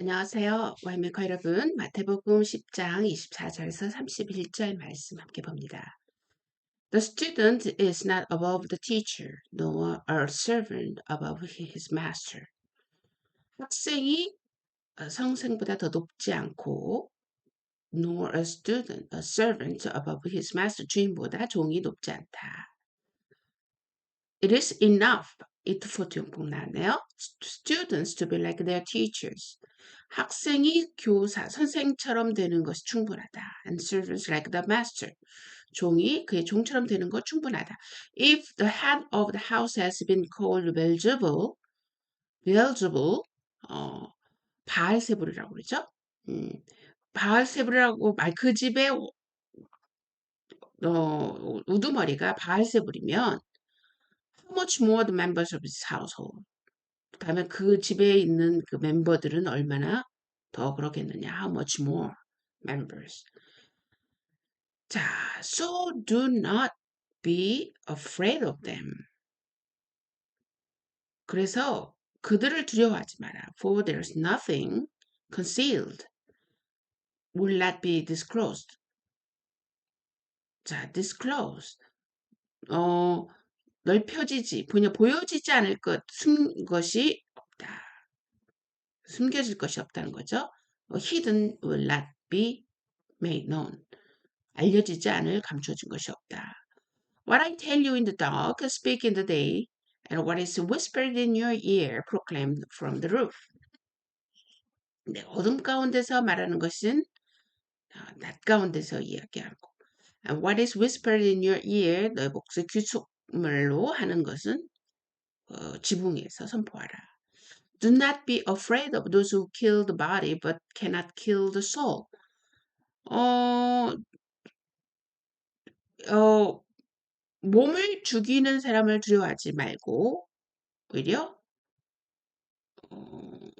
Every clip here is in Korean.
안녕하세요. 와이메커 여러분, 마태복음 10장 24절에서 31절 말씀 함께 봅니다. The student is not above the teacher, nor a servant above his master. 학생이 성생보다 더 높지 않고, nor a student, a servant above his master. 주인보다 종이 높지 않다. It is enough. 이트포트 용법 나왔네요. Students to be like their teachers. 학생이 교사, 선생처럼 되는 것이 충분하다. And servants like the master. 종이 그의 종처럼 되는 것 충분하다. If the head of the house has been called Beelzebul, Beelzebul, 어, 바알세불이라고 그러죠. 바알세불이라고 말 그 집의 우두머리가 바알세불이면 how much more the members of his household. 그다음에 그 집에 있는 그 멤버들은 얼마나 더 그러겠느냐. How much more members. 자, so do not be afraid of them. 그래서 그들을 두려워하지 마라. For there's nothing concealed will not be disclosed. 자, disclosed. 넓혀지지, 보여지지 않을 것이 없다. 숨겨질 것이 없다는 거죠. Hidden will not be made known. 알려지지 않을 감춰진 것이 없다. What I tell you in the dark, speak in the day, and what is whispered in your ear, proclaim from the roof. 네, 어둠 가운데서 말하는 것은 낮 가운데서 이야기하고, and what is whispered in your ear, 너의 목소리 귀속말로 하는 것은 지붕에서 선포하라. Do not be afraid of those who kill the body, but cannot kill the soul. 몸을 죽이는 사람을 두려워하지 말고 오히려 어,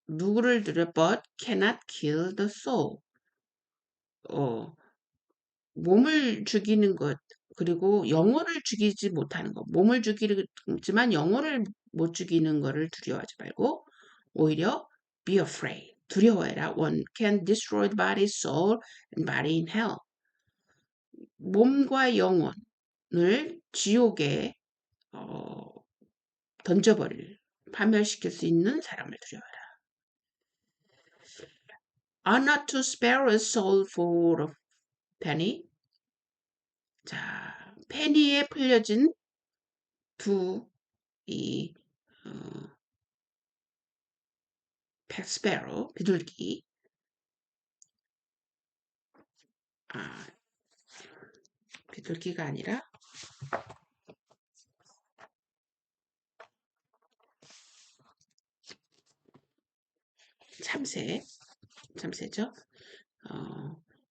누구를 두려 but cannot kill the soul. 몸을 죽이는 것 그리고 영혼을 죽이지 못하는 것. 몸을 죽이지만 영혼을 못 죽이는 것을 두려워하지 말고 오히려 be afraid. 두려워해라. One can destroy the body, soul, and body in hell. 몸과 영혼을 지옥에 던져버릴, 파멸시킬 수 있는 사람을 두려워하라. Are not two sparrows sold for a penny? 자, 페니에 풀려진 이 스페로, 비둘기. 아, 비둘기가 아니라 참새죠.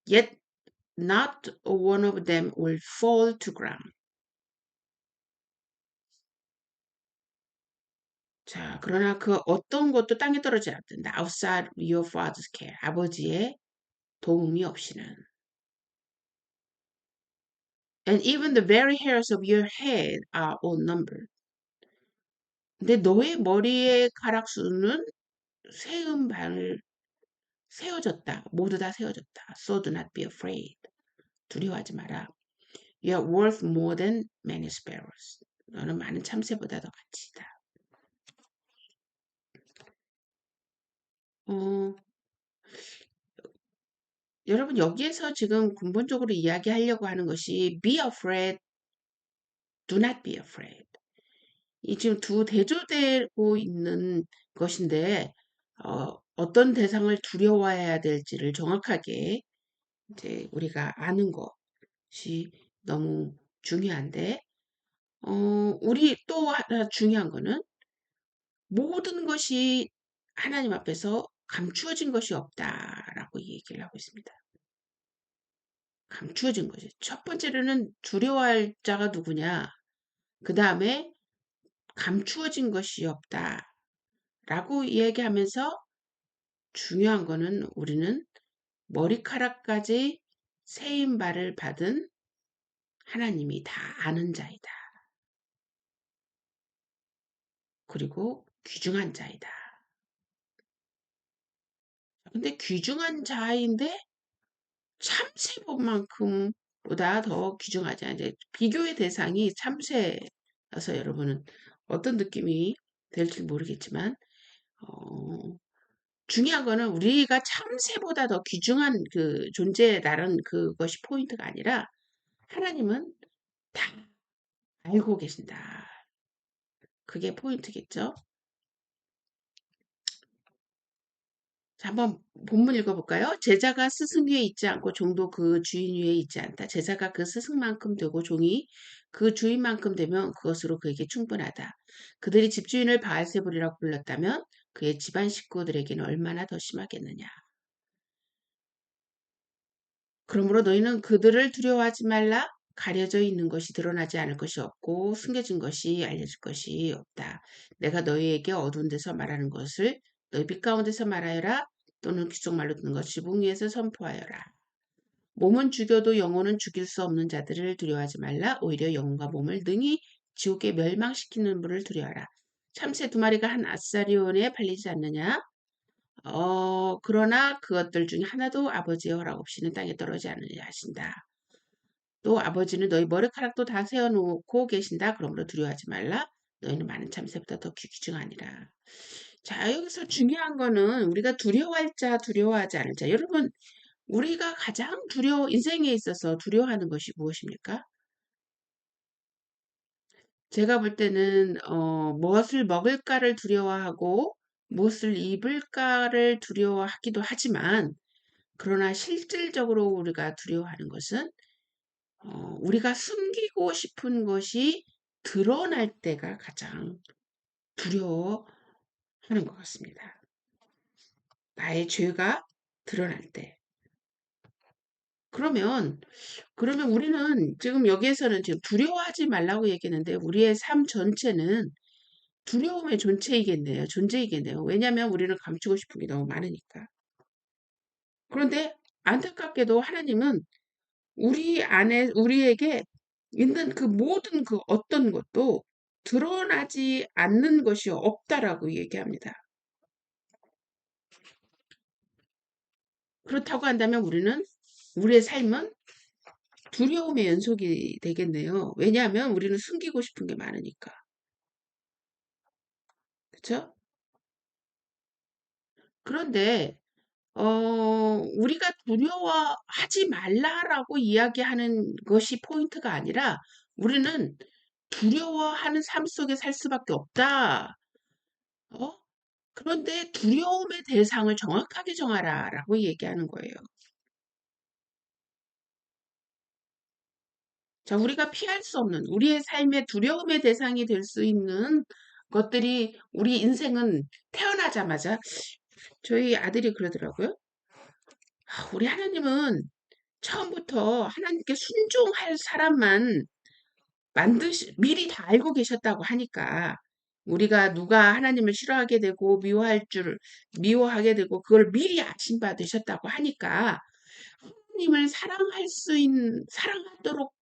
Yet not one of them will fall to ground. 자, 그러나 그 어떤 것도 땅에 떨어지지 않는다. Outside your father's care. 아버지의 도움이 없이는. And even the very hairs of your head are all numbered. 근데 너의 머리의 가락수는 세워졌다. 모두 다 세워졌다. So do not be afraid. 두려워하지 마라. You are worth more than many sparrows. 너는 많은 참새보다 더 가치다. 여러분 여기에서 지금 근본적으로 이야기하려고 하는 것이 be afraid, do not be afraid. 이 지금 두 대조되고 있는 것인데 어떤 대상을 두려워해야 될지를 정확하게 이제 우리가 아는 것이 너무 중요한데 우리 또 하나 중요한 거는 모든 것이 하나님 앞에서 감추어진 것이 없다라고 얘기를 하고 있습니다. 감추어진 것이. 첫 번째로는 두려워할 자가 누구냐. 그 다음에 감추어진 것이 없다라고 얘기하면서 중요한 거는 우리는 머리카락까지 세임 바를 받은 하나님이 다 아는 자이다. 그리고 귀중한 자이다. 근데 귀중한 자인데 참새만큼 보다 더 귀중하지 않아요. 이제 비교의 대상이 참새여서 여러분은 어떤 느낌이 될지 모르겠지만 어, 중요한 거는 우리가 참새보다 더 귀중한 그 존재라는 그것이 포인트가 아니라 하나님은 다 알고 계신다. 그게 포인트겠죠. 자, 한번 본문 읽어볼까요? 제자가 스승 위에 있지 않고 종도 그 주인 위에 있지 않다. 제자가 그 스승만큼 되고 종이 그 주인만큼 되면 그것으로 그에게 충분하다. 그들이 집주인을 바알세불이라고 불렀다면 그의 집안 식구들에게는 얼마나 더 심하겠느냐. 그러므로 너희는 그들을 두려워하지 말라. 가려져 있는 것이 드러나지 않을 것이 없고 숨겨진 것이 알려질 것이 없다. 내가 너희에게 어두운 데서 말하는 것을 너희 빛 가운데서 말하여라. 또는 귀속말로 듣는 것 지붕 위에서 선포하여라. 몸은 죽여도 영혼은 죽일 수 없는 자들을 두려워하지 말라. 오히려 영혼과 몸을 능히 지옥에 멸망시키는 분을 두려워하라. 참새 두 마리가 한 아사리온에 팔리지 않느냐? 그러나 그것들 중에 하나도 아버지의 허락 없이는 땅에 떨어지지 않느냐 하신다. 또 아버지는 너희 머리카락도 다 세워놓고 계신다. 그러므로 두려워하지 말라. 너희는 많은 참새보다 더 귀중하니라. 자, 여기서 중요한 거는 우리가 두려워할 자, 두려워하지 않을 자. 여러분, 우리가 가장 인생에 있어서 두려워하는 것이 무엇입니까? 제가 볼 때는, 무엇을 먹을까를 두려워하고, 무엇을 입을까를 두려워하기도 하지만, 그러나 실질적으로 우리가 두려워하는 것은 우리가 숨기고 싶은 것이 드러날 때가 가장 두려워하는 것 같습니다. 나의 죄가 드러날 때. 그러면 우리는 지금 여기에서는 지금 두려워하지 말라고 얘기했는데 우리의 삶 전체는 두려움의 존재이겠네요. 왜냐하면 우리는 감추고 싶은 게 너무 많으니까. 그런데 안타깝게도 하나님은 우리에게 있는 그 모든 그 어떤 것도 드러나지 않는 것이 없다라고 얘기합니다. 그렇다고 한다면 우리의 삶은 두려움의 연속이 되겠네요. 왜냐하면 우리는 숨기고 싶은 게 많으니까. 그렇죠? 그런데 우리가 두려워하지 말라라고 이야기하는 것이 포인트가 아니라 우리는 두려워하는 삶 속에 살 수밖에 없다. 어? 그런데 두려움의 대상을 정확하게 정하라라고 얘기하는 거예요. 자, 우리가 피할 수 없는 우리의 삶의 두려움의 대상이 될 수 있는 것들이 우리 인생은 태어나자마자 저희 아들이 그러더라고요. 우리 하나님은 처음부터 하나님께 순종할 사람만 미리 다 알고 계셨다고 하니까 우리가 누가 하나님을 싫어하게 되고 미워하게 되고 그걸 미리 아신 바 되셨다고 하니까 하나님을 사랑하도록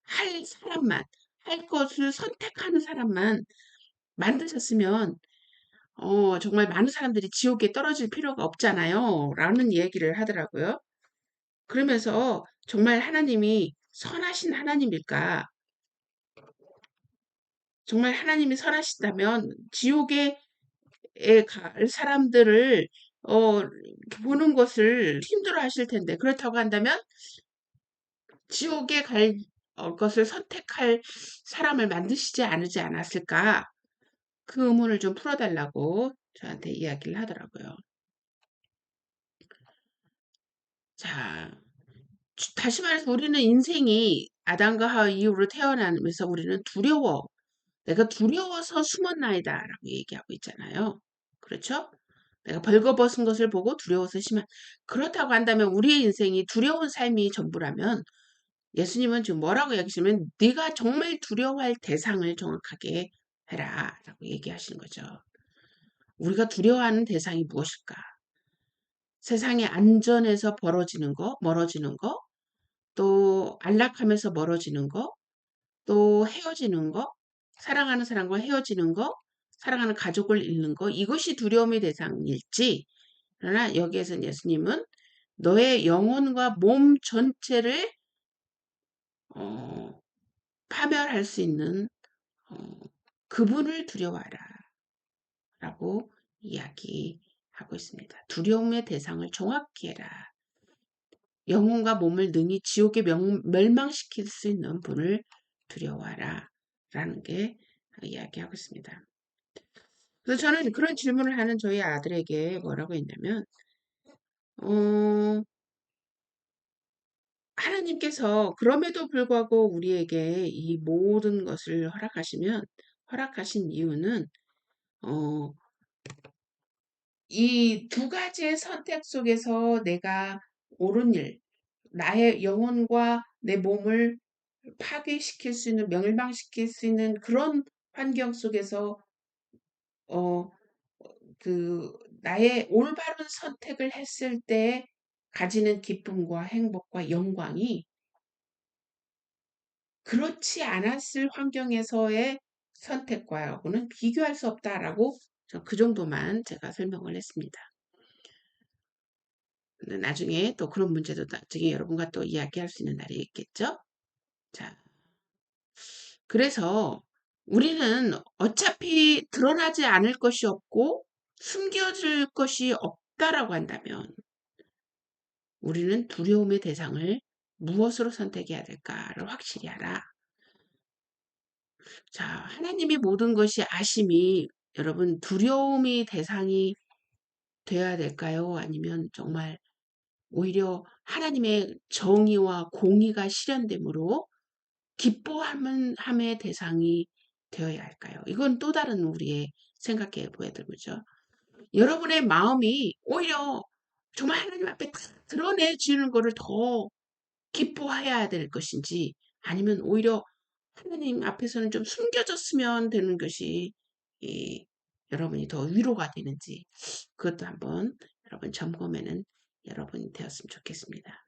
할 사람만, 할 것을 선택하는 사람만 만드셨으면, 정말 많은 사람들이 지옥에 떨어질 필요가 없잖아요. 라는 얘기를 하더라고요. 그러면서 정말 하나님이 선하신 하나님일까? 정말 하나님이 선하시다면 지옥에 갈 사람들을 어, 보는 것을 힘들어 하실 텐데 그렇다고 한다면 지옥에 갈 것을 선택할 사람을 만드시지 않지 않았을까? 그 의문을 좀 풀어달라고 저한테 이야기를 하더라고요. 자, 다시 말해서 우리는 인생이 아담과 하와 이후로 태어나면서 우리는 내가 두려워서 숨었나이다라고 얘기하고 있잖아요. 그렇죠? 내가 벌거벗은 것을 보고 두려워서 그렇다고 한다면 우리의 인생이 두려운 삶이 전부라면 예수님은 지금 뭐라고 얘기하시면 네가 정말 두려워할 대상을 정확하게 해라라고 얘기하시는 거죠. 우리가 두려워하는 대상이 무엇일까? 세상의 안전에서 멀어지는 거, 또 안락함에서 멀어지는 거, 또 헤어지는 거, 사랑하는 사람과 헤어지는 거, 사랑하는 가족을 잃는 거, 이것이 두려움의 대상일지 그러나 여기에서 예수님은 너의 영혼과 몸 전체를 어, 파멸할 수 있는 어, 그분을 두려워하라 라고 이야기하고 있습니다. 두려움의 대상을 정확히 해라. 영혼과 몸을 능히 지옥에 멸망시킬 수 있는 분을 두려워하라 라는 게 이야기하고 있습니다. 그래서 저는 그런 질문을 하는 저희 아들에게 뭐라고 했냐면 하나님께서 그럼에도 불구하고 우리에게 이 모든 것을 허락하신 이유는 어, 이 두 가지의 선택 속에서 내가 옳은 일, 나의 영혼과 내 몸을 파괴시킬 수 있는, 멸망시킬 수 있는 그런 환경 속에서 어, 나의 올바른 선택을 했을 때 가지는 기쁨과 행복과 영광이 그렇지 않았을 환경에서의 선택과는 비교할 수 없다라고 그 정도만 제가 설명을 했습니다. 나중에 또 그런 문제도 나중에 여러분과 또 이야기할 수 있는 날이 있겠죠? 자, 그래서 우리는 어차피 드러나지 않을 것이 없고 숨겨질 것이 없다라고 한다면 우리는 두려움의 대상을 무엇으로 선택해야 될까를 확실히 알아. 자, 하나님이 모든 것이 아심이 여러분 두려움이 대상이 되어야 될까요? 아니면 정말 오히려 하나님의 정의와 공의가 실현됨으로 기뻐함의 대상이 되어야 할까요? 이건 또 다른 우리의 생각해 보야 되죠. 여러분의 마음이 오히려 정말 하나님 앞에 다 드러내주는 것을 더 기뻐해야 될 것인지 아니면 오히려 하나님 앞에서는 좀 숨겨졌으면 되는 것이 이, 여러분이 더 위로가 되는지 그것도 한번 여러분 점검에는 여러분이 되었으면 좋겠습니다.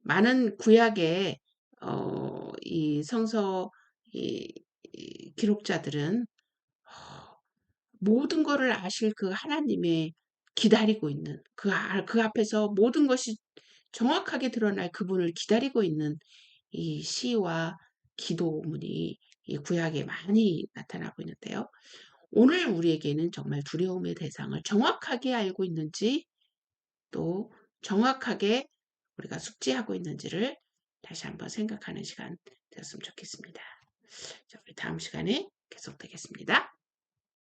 많은 구약의 이 성서 이 기록자들은 모든 것을 아실 그 하나님의 기다리고 있는 그 앞에서 모든 것이 정확하게 드러날 그분을 기다리고 있는 이 시와 기도문이 이 구약에 많이 나타나고 있는데요. 오늘 우리에게는 정말 두려움의 대상을 정확하게 알고 있는지 또 정확하게 우리가 숙지하고 있는지를 다시 한번 생각하는 시간 되었으면 좋겠습니다. 자, 우리 다음 시간에 계속되겠습니다.